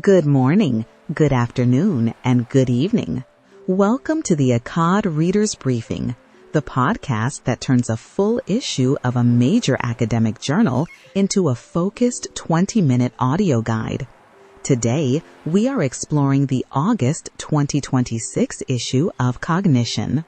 Good morning, good afternoon, and good evening. Welcome to the ACAD Reader's Briefing, the podcast that turns a full issue of a major academic journal into a focused 20-minute audio guide. Today, we are exploring the August 2026 issue of Cognition.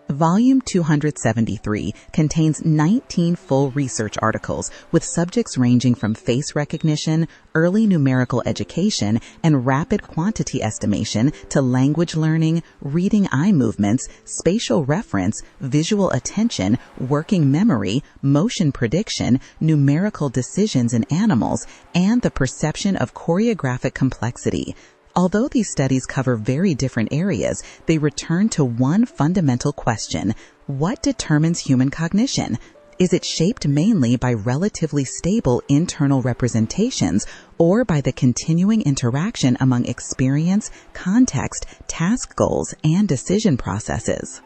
Volume 273 contains 19 full research articles with subjects ranging from face recognition, early numerical education, and rapid quantity estimation to language learning, reading eye movements, spatial reference, visual attention, working memory, motion prediction, numerical decisions in animals, and the perception of choreographic complexity. Although these studies cover very different areas, they return to one fundamental question: what determines human cognition? Is it shaped mainly by relatively stable internal representations or by the continuing interaction among experience, context, task goals, and decision processes?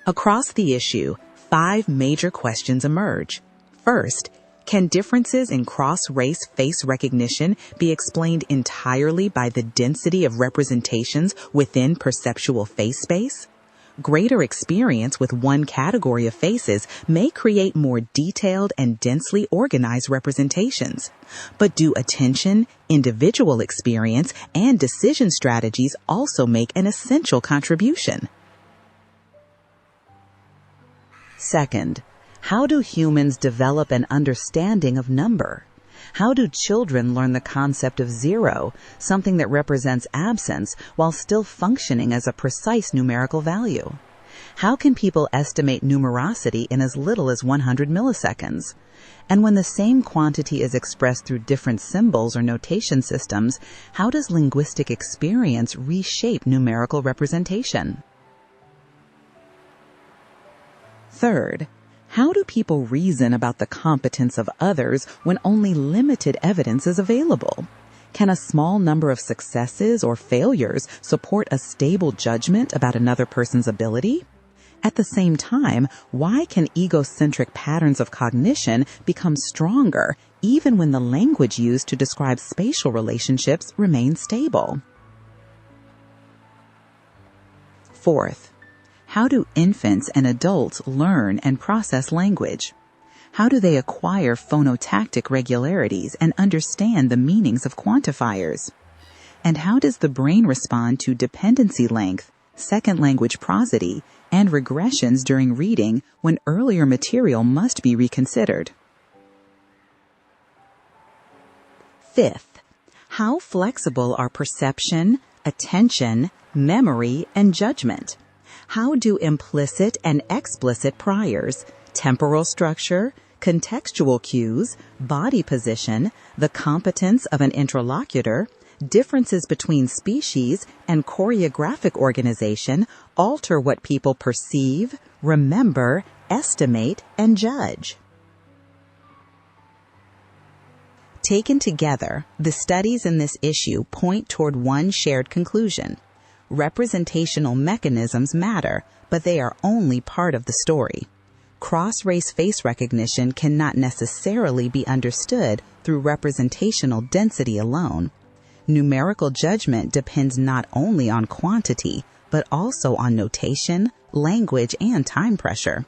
Across the issue, 5 major questions emerge. First, can differences in cross-race face recognition be explained entirely by the density of representations within perceptual face space? Greater experience with one category of faces may create more detailed and densely organized representations. But do attention, individual experience, and decision strategies also make an essential contribution? Second, how do humans develop an understanding of number? How do children learn the concept of zero, something that represents absence, while still functioning as a precise numerical value? How can people estimate numerosity in as little as 100 milliseconds? And when the same quantity is expressed through different symbols or notation systems, how does linguistic experience reshape numerical representation? Third, how do people reason about the competence of others when only limited evidence is available? Can a small number of successes or failures support a stable judgment about another person's ability? At the same time, why can egocentric patterns of cognition become stronger even when the language used to describe spatial relationships remains stable? Fourth, how do infants and adults learn and process language? How do they acquire phonotactic regularities and understand the meanings of quantifiers? And how does the brain respond to dependency length, second language prosody, and regressions during reading when earlier material must be reconsidered? Fifth, how flexible are perception, attention, memory, and judgment? How do implicit and explicit priors, temporal structure, contextual cues, body position, the competence of an interlocutor, differences between species, and choreographic organization alter what people perceive, remember, estimate, and judge? Taken together, the studies in this issue point toward one shared conclusion. Representational mechanisms matter, but they are only part of the story. Cross-race face recognition cannot necessarily be understood through representational density alone. Numerical judgment depends not only on quantity, but also on notation, language, and time pressure.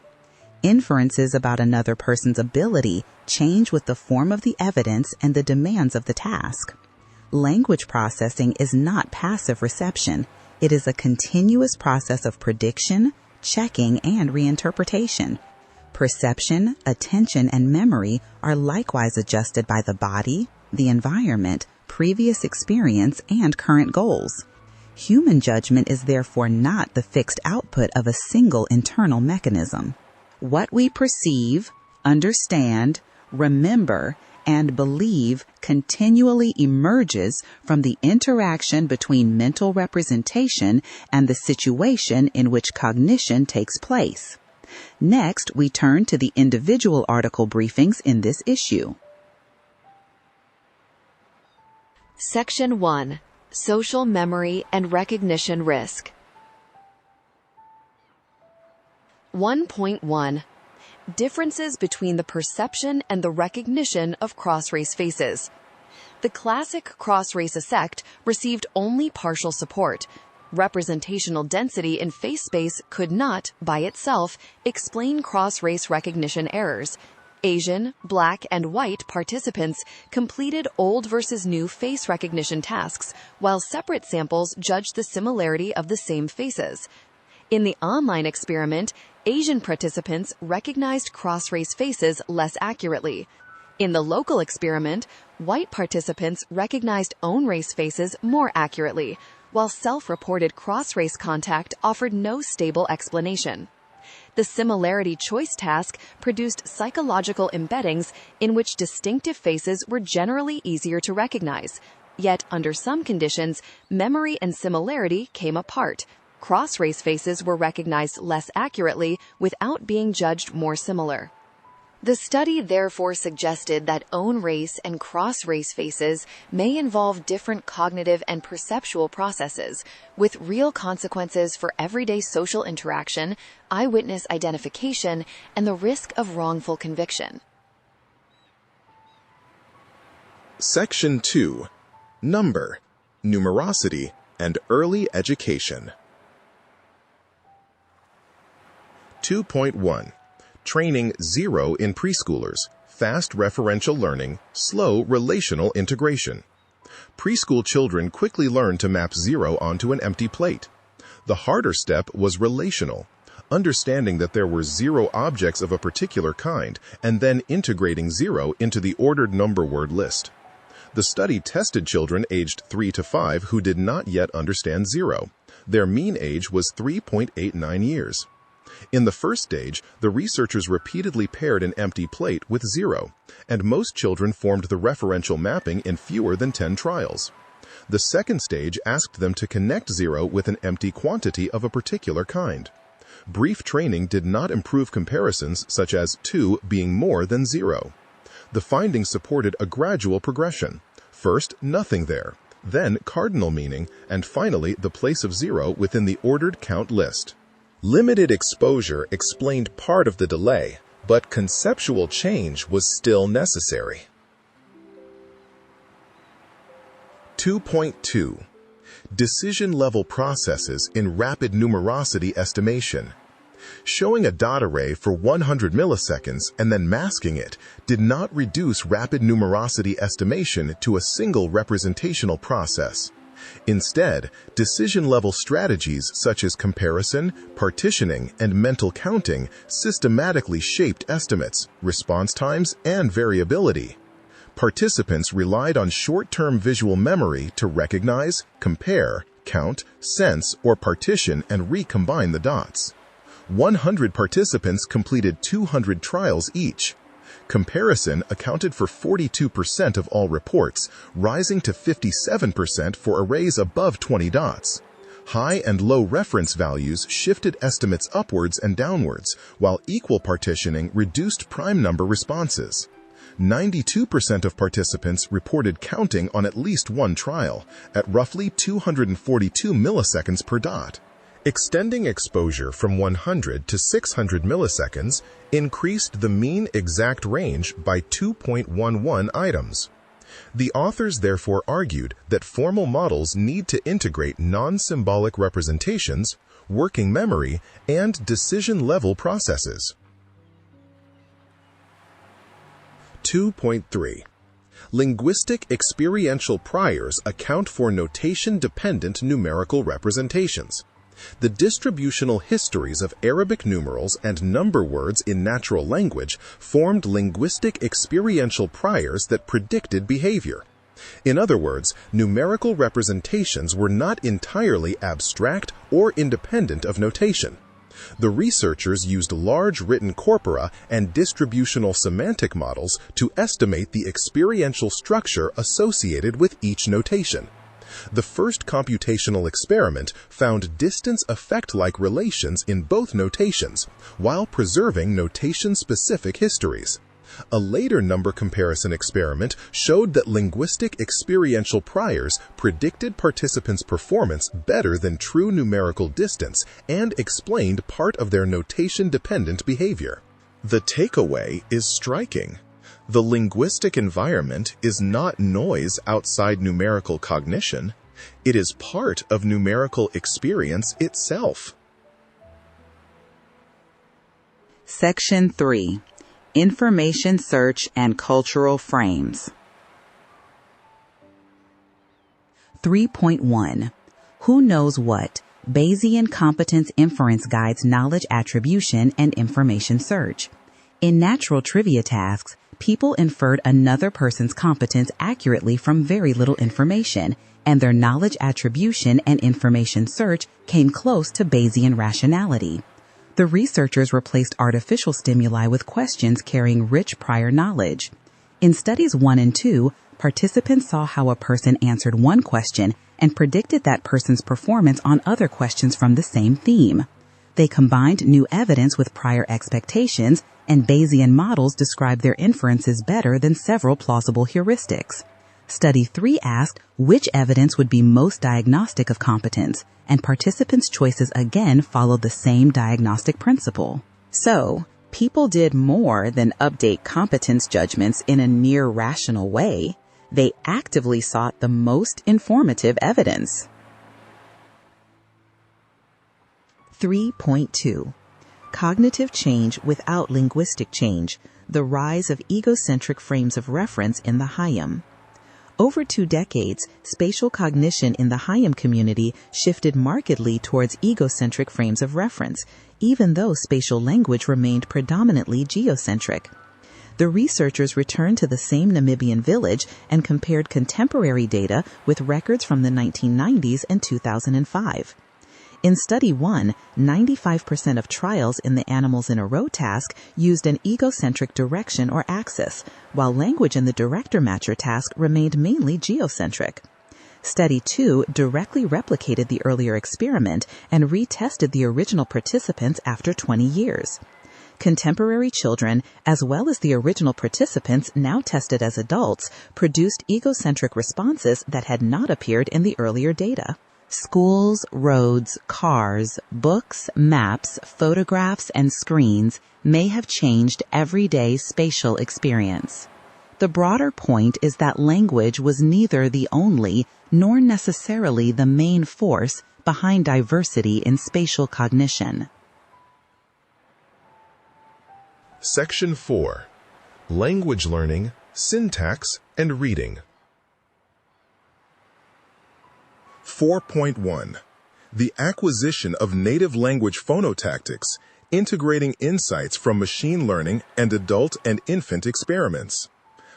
Inferences about another person's ability change with the form of the evidence and the demands of the task. Language processing is not passive reception. It is a continuous process of prediction, checking, and reinterpretation. Perception, attention, and memory are likewise adjusted by the body, the environment, previous experience, and current goals. Human judgment is therefore not the fixed output of a single internal mechanism. What we perceive, understand, remember, and believe continually emerges from the interaction between mental representation and the situation in which cognition takes place. Next, we turn to the individual article briefings in this issue. Section 1. Social Memory and Recognition Risk. 1.1. differences between the perception and the recognition of cross-race faces. The classic cross-race effect received only partial support. Representational density in face space could not, by itself, explain cross-race recognition errors. Asian, Black, and White participants completed old versus new face recognition tasks, while separate samples judged the similarity of the same faces. In the online experiment, Asian participants recognized cross-race faces less accurately. In the local experiment, white participants recognized own-race faces more accurately, while self-reported cross-race contact offered no stable explanation. The similarity choice task produced psychological embeddings in which distinctive faces were generally easier to recognize. Yet, under some conditions, memory and similarity came apart. Cross-race faces were recognized less accurately without being judged more similar. The study therefore suggested that own-race and cross-race faces may involve different cognitive and perceptual processes, with real consequences for everyday social interaction, eyewitness identification, and the risk of wrongful conviction. Section 2. Number, Numerosity, and Early Education. 2.1. Training 0 in preschoolers, fast referential learning, slow relational integration. Preschool children quickly learn to map 0 onto an empty plate. The harder step was relational, understanding that there were 0 objects of a particular kind and then integrating 0 into the ordered number word list. The study tested children aged 3 to 5 who did not yet understand 0. Their mean age was 3.89 years. In the first stage, the researchers repeatedly paired an empty plate with 0, and most children formed the referential mapping in fewer than 10 trials. The second stage asked them to connect 0 with an empty quantity of a particular kind. Brief training did not improve comparisons such as 2 being more than 0. The findings supported a gradual progression. First, nothing there, then cardinal meaning, and finally the place of 0 within the ordered count list. Limited exposure explained part of the delay, but conceptual change was still necessary. 2.2. Decision-level processes in rapid numerosity estimation. Showing a dot array for 100 milliseconds and then masking it did not reduce rapid numerosity estimation to a single representational process. Instead, decision-level strategies such as comparison, partitioning, and mental counting systematically shaped estimates, response times, and variability. Participants relied on short-term visual memory to recognize, compare, count, sense, or partition and recombine the dots. 100 participants completed 200 trials each. Comparison accounted for 42% of all reports, rising to 57% for arrays above 20 dots. High and low reference values shifted estimates upwards and downwards, while equal partitioning reduced prime number responses. 92% of participants reported counting on at least one trial, at roughly 242 milliseconds per dot. Extending exposure from 100 to 600 milliseconds increased the mean exact range by 2.11 items. The authors therefore argued that formal models need to integrate non-symbolic representations, working memory, and decision-level processes. 2.3. Linguistic experiential priors account for notation-dependent numerical representations. The distributional histories of Arabic numerals and number words in natural language formed linguistic experiential priors that predicted behavior. In other words, numerical representations were not entirely abstract or independent of notation. The researchers used large written corpora and distributional semantic models to estimate the experiential structure associated with each notation. The first computational experiment found distance effect-like relations in both notations, while preserving notation-specific histories. A later number comparison experiment showed that linguistic experiential priors predicted participants' performance better than true numerical distance and explained part of their notation-dependent behavior. The takeaway is striking. The linguistic environment is not noise outside numerical cognition. It is part of numerical experience itself. Section 3. Information Search and Cultural Frames. 3.1. Who knows what? Bayesian Competence Inference guides knowledge attribution and information search. In natural trivia tasks, people inferred another person's competence accurately from very little information, and their knowledge attribution and information search came close to Bayesian rationality. The researchers replaced artificial stimuli with questions carrying rich prior knowledge. In studies 1 and 2, participants saw how a person answered one question and predicted that person's performance on other questions from the same theme. They combined new evidence with prior expectations, and Bayesian models described their inferences better than several plausible heuristics. Study 3 asked which evidence would be most diagnostic of competence, and participants' choices again followed the same diagnostic principle. So, people did more than update competence judgments in a near rational way. They actively sought the most informative evidence. 3.2. Cognitive change without linguistic change, the rise of egocentric frames of reference in the Hayam. Over 2 decades, spatial cognition in the Hayam community shifted markedly towards egocentric frames of reference, even though spatial language remained predominantly geocentric. The researchers returned to the same Namibian village and compared contemporary data with records from the 1990s and 2005. In Study 1, 95% of trials in the Animals in a Row task used an egocentric direction or axis, while language in the director matcher task remained mainly geocentric. Study 2 directly replicated the earlier experiment and retested the original participants after 20 years. Contemporary children, as well as the original participants now tested as adults, produced egocentric responses that had not appeared in the earlier data. Schools, roads, cars, books, maps, photographs, and screens may have changed everyday spatial experience. The broader point is that language was neither the only nor necessarily the main force behind diversity in spatial cognition. Section 4. Language learning, syntax, and reading. 4.1. The acquisition of native language phonotactics, integrating insights from machine learning and adult and infant experiments.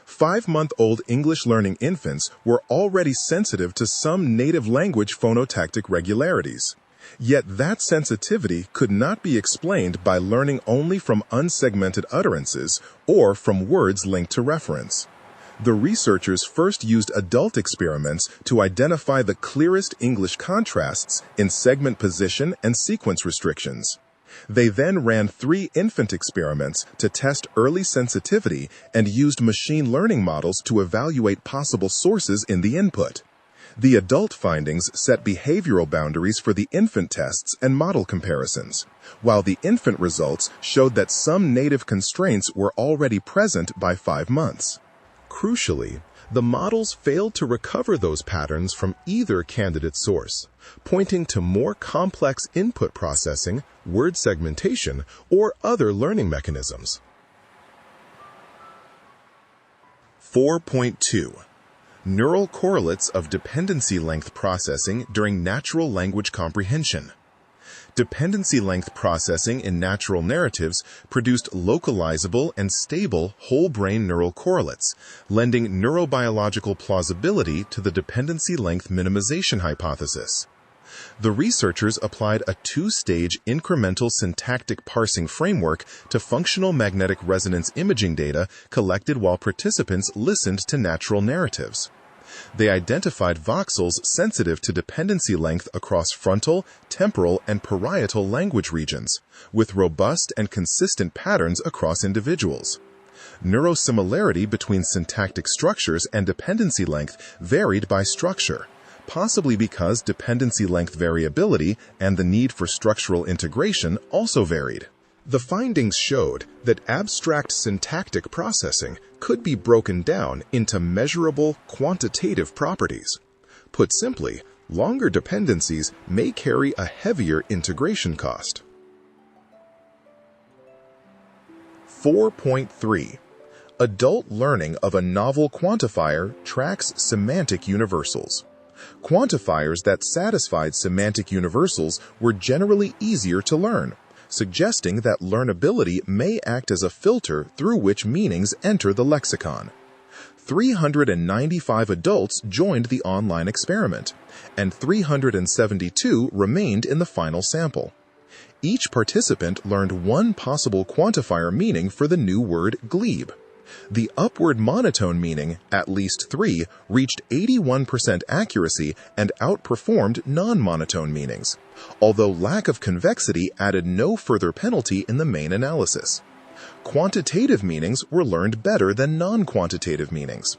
5-month-old English learning infants were already sensitive to some native language phonotactic regularities. Yet that sensitivity could not be explained by learning only from unsegmented utterances or from words linked to reference. The researchers first used adult experiments to identify the clearest English contrasts in segment position and sequence restrictions. They then ran 3 infant experiments to test early sensitivity and used machine learning models to evaluate possible sources in the input. The adult findings set behavioral boundaries for the infant tests and model comparisons, while the infant results showed that some native constraints were already present by 5 months. Crucially, the models failed to recover those patterns from either candidate source, pointing to more complex input processing, word segmentation, or other learning mechanisms. 4.2. Neural correlates of dependency length processing during natural language comprehension. Dependency length processing in natural narratives produced localizable and stable whole-brain neural correlates, lending neurobiological plausibility to the dependency length minimization hypothesis. The researchers applied a 2-stage incremental syntactic parsing framework to functional magnetic resonance imaging data collected while participants listened to natural narratives. They identified voxels sensitive to dependency length across frontal, temporal, and parietal language regions, with robust and consistent patterns across individuals. Neurosimilarity between syntactic structures and dependency length varied by structure, possibly because dependency length variability and the need for structural integration also varied. The findings showed that abstract syntactic processing could be broken down into measurable quantitative properties. Put simply, longer dependencies may carry a heavier integration cost. 4.3. Adult learning of a novel quantifier tracks semantic universals. Quantifiers that satisfied semantic universals were generally easier to learn, suggesting that learnability may act as a filter through which meanings enter the lexicon. 395 adults joined the online experiment, and 372 remained in the final sample. Each participant learned one possible quantifier meaning for the new word glebe. The upward monotone meaning, at least 3, reached 81% accuracy and outperformed non-monotone meanings, although lack of convexity added no further penalty in the main analysis. Quantitative meanings were learned better than non-quantitative meanings.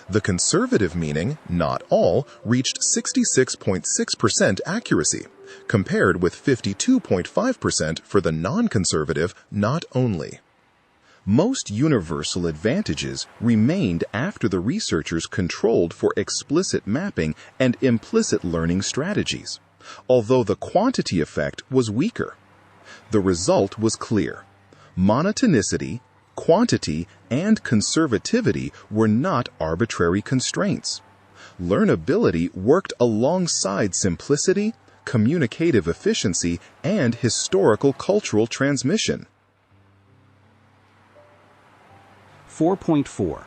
The conservative meaning, not all, reached 66.6% accuracy, compared with 52.5% for the non-conservative, not only. Most universal advantages remained after the researchers controlled for explicit mapping and implicit learning strategies, although the quantity effect was weaker. The result was clear. Monotonicity, quantity, and conservativity were not arbitrary constraints. Learnability worked alongside simplicity, communicative efficiency, and historical cultural transmission. 4.4.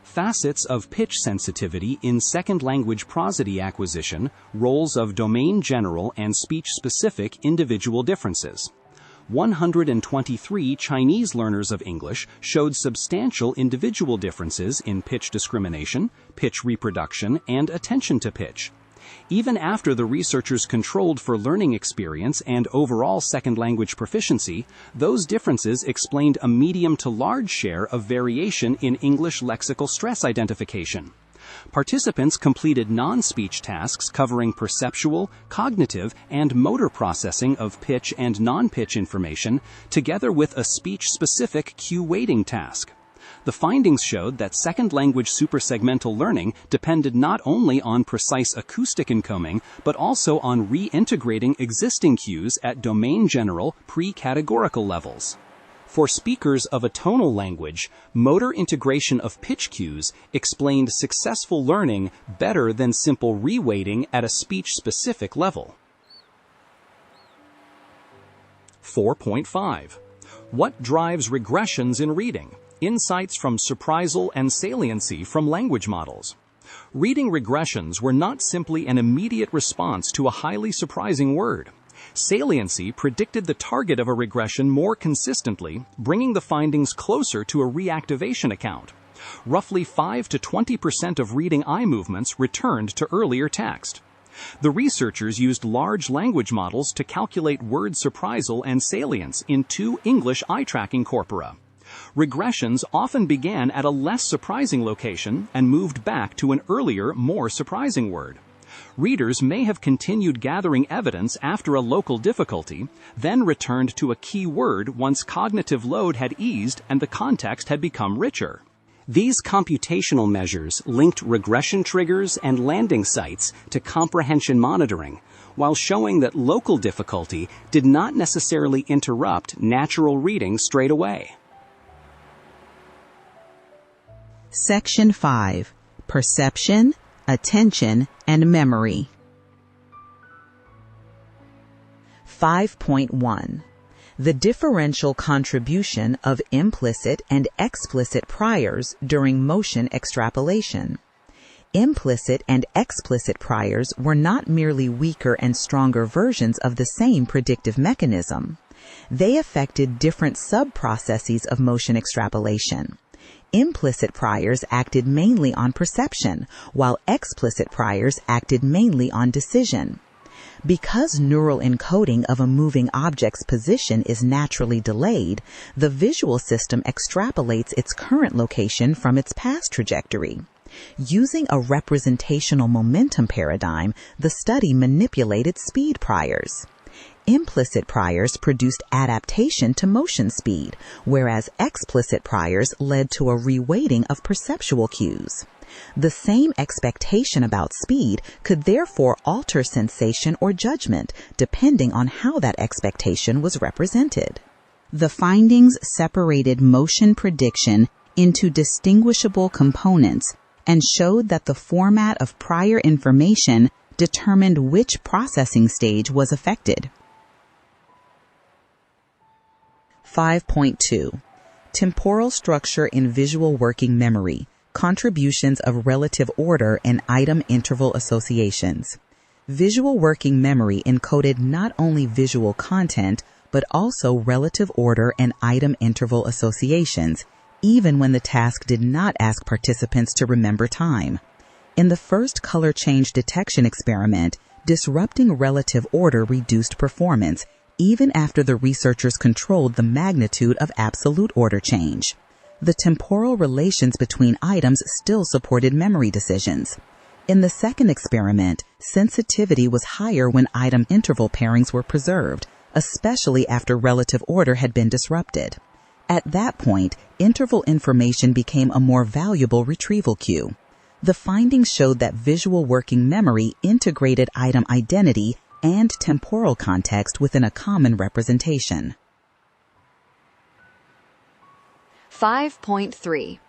Facets of pitch sensitivity in second language prosody acquisition, roles of domain general and speech-specific individual differences. 123 Chinese learners of English showed substantial individual differences in pitch discrimination, pitch reproduction, and attention to pitch. Even after the researchers controlled for learning experience and overall second language proficiency, those differences explained a medium to large share of variation in English lexical stress identification. Participants completed non-speech tasks covering perceptual, cognitive, and motor processing of pitch and non-pitch information, together with a speech-specific cue weighting task. The findings showed that second language supersegmental learning depended not only on precise acoustic encoding, but also on reintegrating existing cues at domain general pre-categorical levels. For speakers of a tonal language, motor integration of pitch cues explained successful learning better than simple reweighting at a speech-specific level. 4.5. What drives regressions in reading? Insights from Surprisal and Saliency from language models. Reading regressions were not simply an immediate response to a highly surprising word. Saliency predicted the target of a regression more consistently, bringing the findings closer to a reactivation account. Roughly 5 to 20% of reading eye movements returned to earlier text. The researchers used large language models to calculate word surprisal and salience in 2 English eye tracking corpora. Regressions often began at a less surprising location and moved back to an earlier, more surprising word. Readers may have continued gathering evidence after a local difficulty, then returned to a key word once cognitive load had eased and the context had become richer. These computational measures linked regression triggers and landing sites to comprehension monitoring, while showing that local difficulty did not necessarily interrupt natural reading straight away. Section 5. Perception, Attention, and Memory. 5.1. The differential contribution of implicit and explicit priors during motion extrapolation. Implicit and explicit priors were not merely weaker and stronger versions of the same predictive mechanism. They affected different sub-processes of motion extrapolation. Implicit priors acted mainly on perception, while explicit priors acted mainly on decision. Because neural encoding of a moving object's position is naturally delayed, the visual system extrapolates its current location from its past trajectory. Using a representational momentum paradigm, the study manipulated speed priors. Implicit priors produced adaptation to motion speed, whereas explicit priors led to a reweighting of perceptual cues. The same expectation about speed could therefore alter sensation or judgment, depending on how that expectation was represented. The findings separated motion prediction into distinguishable components and showed that the format of prior information determined which processing stage was affected. 5.2. Temporal structure in visual working memory. Contributions of relative order and item interval associations. Visual working memory encoded not only visual content, but also relative order and item interval associations, even when the task did not ask participants to remember time. In the first color change detection experiment, disrupting relative order reduced performance, even after the researchers controlled the magnitude of absolute order change. The temporal relations between items still supported memory decisions. In the second experiment, sensitivity was higher when item interval pairings were preserved, especially after relative order had been disrupted. At that point, interval information became a more valuable retrieval cue. The findings showed that visual working memory integrated item identity and temporal context within a common representation. 5.3.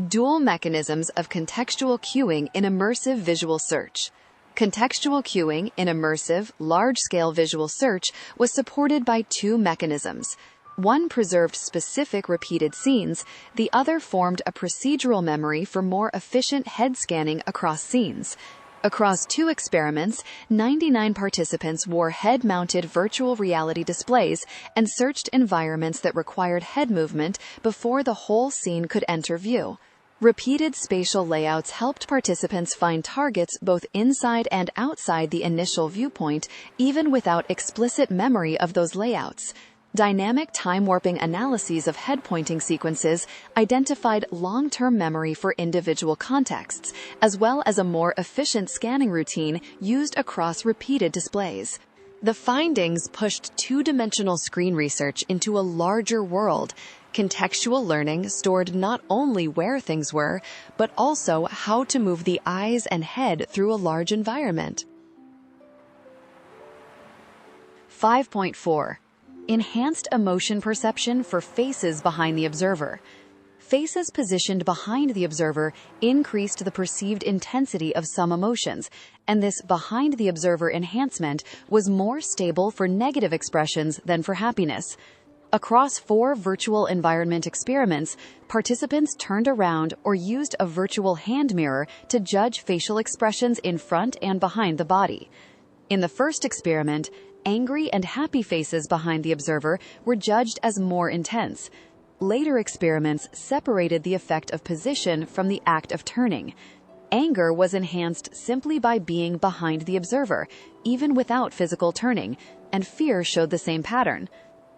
Dual mechanisms of contextual cueing in immersive visual search. Contextual cueing in immersive, large-scale visual search was supported by two mechanisms. One preserved specific repeated scenes, the other formed a procedural memory for more efficient head scanning across scenes. Across two experiments, 99 participants wore head-mounted virtual reality displays and searched environments that required head movement before the whole scene could enter view. Repeated spatial layouts helped participants find targets both inside and outside the initial viewpoint, even without explicit memory of those layouts. Dynamic time-warping analyses of head-pointing sequences identified long-term memory for individual contexts, as well as a more efficient scanning routine used across repeated displays. The findings pushed two-dimensional screen research into a larger world. Contextual learning stored not only where things were, but also how to move the eyes and head through a large environment. 5.4. Enhanced emotion perception for faces behind the observer. Faces positioned behind the observer increased the perceived intensity of some emotions, and this behind the observer enhancement was more stable for negative expressions than for happiness. Across 4 virtual environment experiments, participants turned around or used a virtual hand mirror to judge facial expressions in front and behind the body. In the first experiment, angry and happy faces behind the observer were judged as more intense. Later experiments separated the effect of position from the act of turning. Anger was enhanced simply by being behind the observer, even without physical turning, and fear showed the same pattern.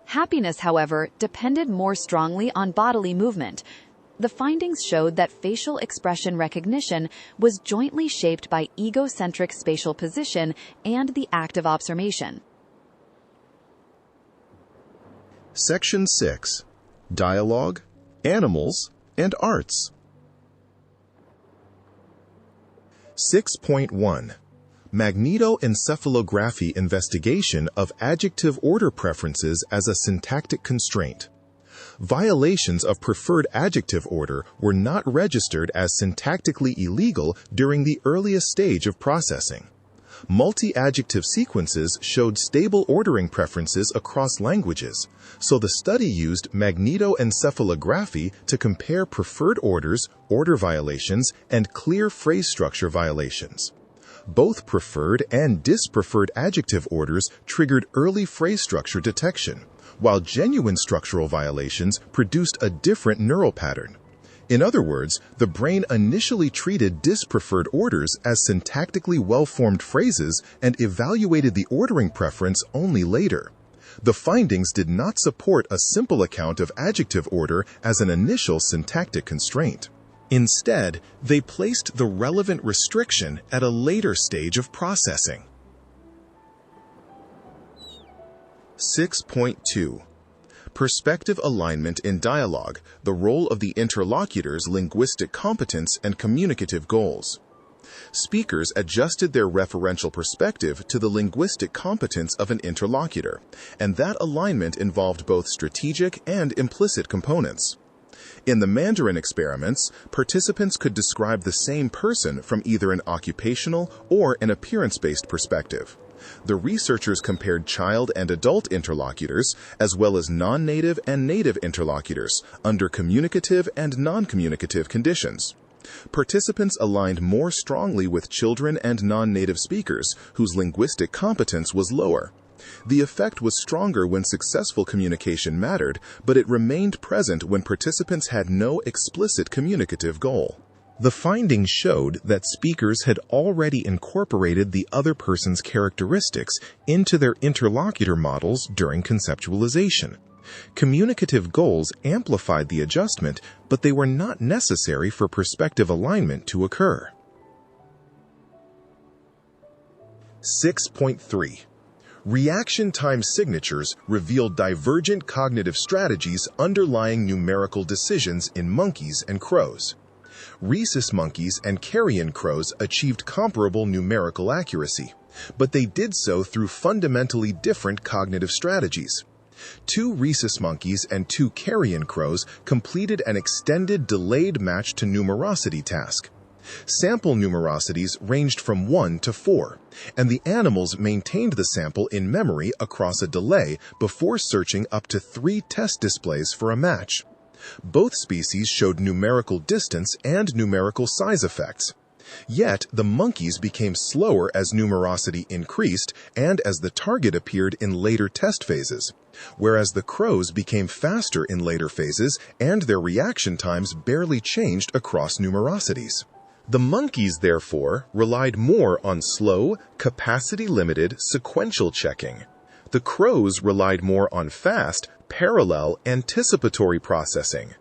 Happiness, however, depended more strongly on bodily movement. The findings showed that facial expression recognition was jointly shaped by egocentric spatial position and the act of observation. Section 6. Dialogue, Animals, and Arts. 6.1. Magnetoencephalography investigation of adjective order preferences as a syntactic constraint. Violations of preferred adjective order were not registered as syntactically illegal during the earliest stage of processing. Multi-adjective sequences showed stable ordering preferences across languages, so the study used magnetoencephalography to compare preferred orders, order violations, and clear phrase structure violations. Both preferred and dispreferred adjective orders triggered early phrase structure detection, while genuine structural violations produced a different neural pattern. In other words, the brain initially treated dispreferred orders as syntactically well-formed phrases and evaluated the ordering preference only later. The findings did not support a simple account of adjective order as an initial syntactic constraint. Instead, they placed the relevant restriction at a later stage of processing. 6.2. Perspective alignment in dialogue, the role of the interlocutor's linguistic competence and communicative goals. Speakers adjusted their referential perspective to the linguistic competence of an interlocutor, and that alignment involved both strategic and implicit components. In the Mandarin experiments, participants could describe the same person from either an occupational or an appearance-based perspective. The researchers compared child and adult interlocutors, as well as non-native and native interlocutors, under communicative and non-communicative conditions. Participants aligned more strongly with children and non-native speakers, whose linguistic competence was lower. The effect was stronger when successful communication mattered, but it remained present when participants had no explicit communicative goal. The findings showed that speakers had already incorporated the other person's characteristics into their interlocutor models during conceptualization. Communicative goals amplified the adjustment, but they were not necessary for perspective alignment to occur. 6.3. Reaction time signatures revealed divergent cognitive strategies underlying numerical decisions in monkeys and crows. Rhesus monkeys and carrion crows achieved comparable numerical accuracy, but they did so through fundamentally different cognitive strategies. 2 rhesus monkeys and 2 carrion crows completed an extended delayed match to numerosity task. Sample numerosities ranged from 1 to 4, and the animals maintained the sample in memory across a delay before searching up to 3 test displays for a match. Both species showed numerical distance and numerical size effects. Yet, the monkeys became slower as numerosity increased and as the target appeared in later test phases, whereas the crows became faster in later phases and their reaction times barely changed across numerosities. The monkeys, therefore, relied more on slow, capacity-limited sequential checking. The crows relied more on fast, parallel, anticipatory processing.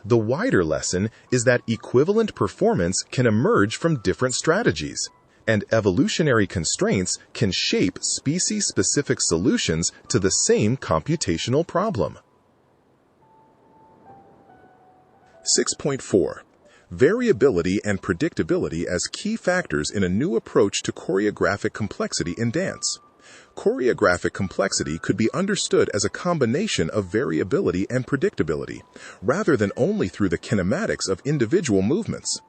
The wider lesson is that equivalent performance can emerge from different strategies, and evolutionary constraints can shape species-specific solutions to the same computational problem. 6.4. Variability and predictability as key factors in a new approach to choreographic complexity in dance. Choreographic complexity could be understood as a combination of variability and predictability, rather than only through the kinematics of individual movements.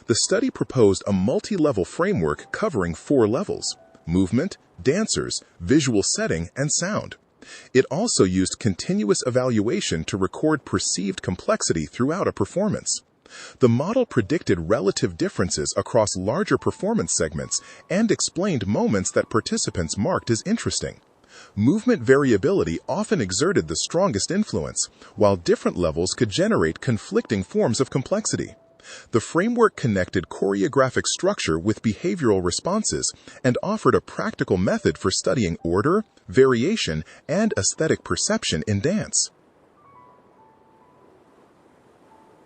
The study proposed a multi-level framework covering 4 levels: movement, dancers, visual setting, and sound. It also used continuous evaluation to record perceived complexity throughout a performance. The model predicted relative differences across larger performance segments and explained moments that participants marked as interesting. Movement variability often exerted the strongest influence, while different levels could generate conflicting forms of complexity. The framework connected choreographic structure with behavioral responses and offered a practical method for studying order, variation, and aesthetic perception in dance.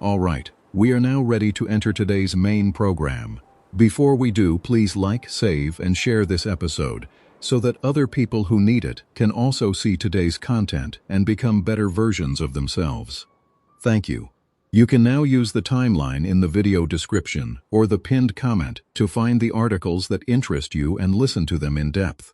All right. We are now ready to enter today's main program. Before we do, please like, save, and share this episode so that other people who need it can also see today's content and become better versions of themselves. Thank you. You can now use the timeline in the video description or the pinned comment to find the articles that interest you and listen to them in depth.